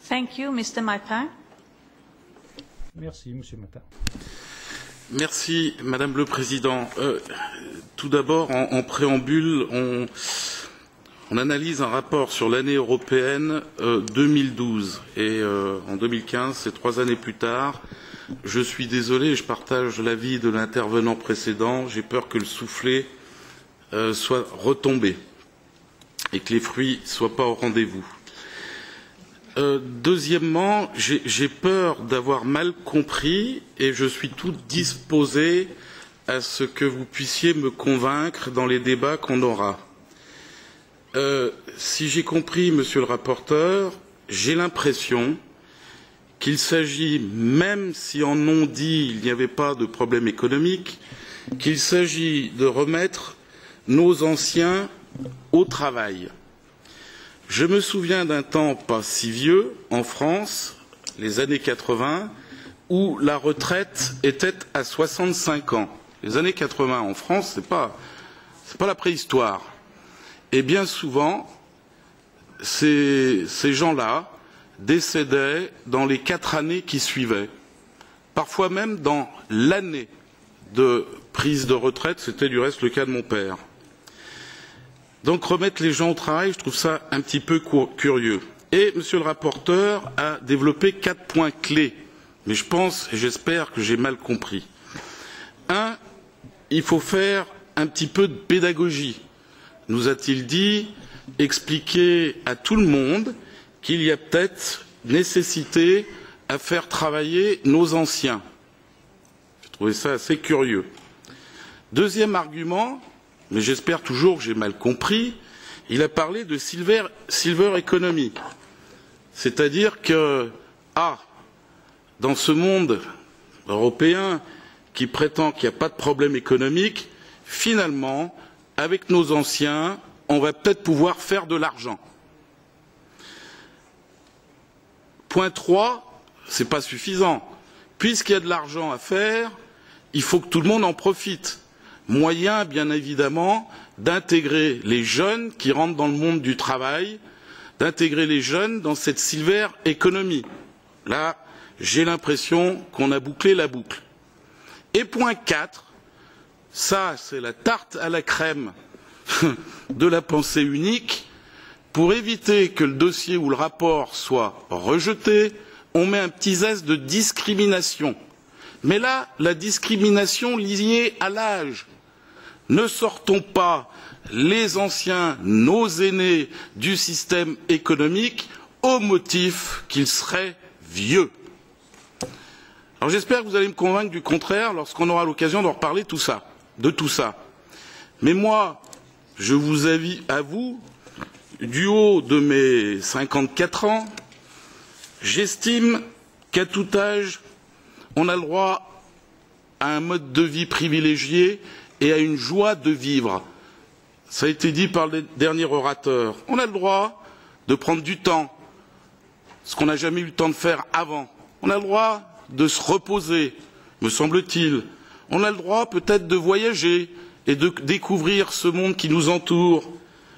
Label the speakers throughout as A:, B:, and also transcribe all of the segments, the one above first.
A: Thank you, Mr. Martin.
B: Merci, Monsieur Martin.
C: Merci, Madame le Président. Tout d'abord, en préambule, on analyse un rapport sur l'année européenne 2012 et en 2015, c'est 3 années plus tard. Je suis désolé, je partage l'avis de l'intervenant précédent. J'ai peur que le soufflet soit retombé et que les fruits ne soient pas au rendez-vous. Deuxièmement, j'ai peur d'avoir mal compris et je suis tout disposé à ce que vous puissiez me convaincre dans les débats qu'on aura. Si j'ai compris, Monsieur le rapporteur, j'ai l'impression qu'il s'agit, même si en non dit il n'y avait pas de problème économique, qu'il s'agit de remettre nos anciens au travail. Je me souviens d'un temps pas si vieux, en France, les années 80, où la retraite était à 65 ans. Les années 80 en France, c'est pas la préhistoire. Et bien souvent, ces gens-là décédaient dans les 4 années qui suivaient. Parfois même dans l'année de prise de retraite, c'était du reste le cas de mon père. Donc remettre les gens au travail, je trouve ça un petit peu curieux. Et Monsieur le rapporteur a développé 4 points clés, mais je pense et j'espère que j'ai mal compris. 1, il faut faire un petit peu de pédagogie, nous a-t-il dit, expliquer à tout le monde qu'il y a peut-être nécessité à faire travailler nos anciens. J'ai trouvé ça assez curieux. Deuxième argument, mais j'espère toujours que j'ai mal compris, il a parlé de silver economy. C'est-à-dire que, dans ce monde européen qui prétend qu'il n'y a pas de problème économique, finalement, avec nos anciens, on va peut-être pouvoir faire de l'argent. Point 3, ce n'est pas suffisant. Puisqu'il y a de l'argent à faire, il faut que tout le monde en profite. Moyen, bien évidemment, d'intégrer les jeunes qui rentrent dans le monde du travail, d'intégrer les jeunes dans cette silver economy. Là, j'ai l'impression qu'on a bouclé la boucle. Et point 4, ça, c'est la tarte à la crème de la pensée unique. Pour éviter que le dossier ou le rapport soit rejeté, on met un petit zeste de discrimination. Mais là, la discrimination liée à l'âge. Ne sortons pas les anciens, nos aînés du système économique au motif qu'ils seraient vieux. Alors j'espère que vous allez me convaincre du contraire lorsqu'on aura l'occasion d'en reparler de tout ça. Mais moi, je vous avoue, du haut de mes 54 ans, j'estime qu'à tout âge, on a le droit à un mode de vie privilégié et à une joie de vivre. Ça a été dit par le dernier orateur. On a le droit de prendre du temps, ce qu'on n'a jamais eu le temps de faire avant. On a le droit de se reposer, me semble-t-il. On a le droit peut-être de voyager et de découvrir ce monde qui nous entoure.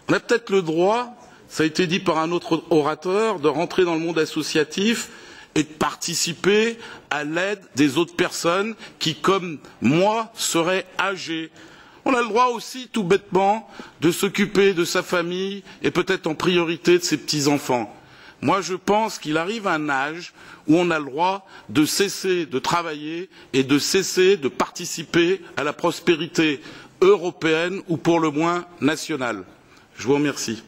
C: On a peut-être le droit, ça a été dit par un autre orateur, de rentrer dans le monde associatif et de participer à l'aide des autres personnes qui, comme moi, seraient âgées. On a le droit aussi, tout bêtement, de s'occuper de sa famille et peut-être en priorité de ses petits-enfants. Moi, je pense qu'il arrive un âge où on a le droit de cesser de travailler et de cesser de participer à la prospérité européenne ou pour le moins nationale. Je vous remercie.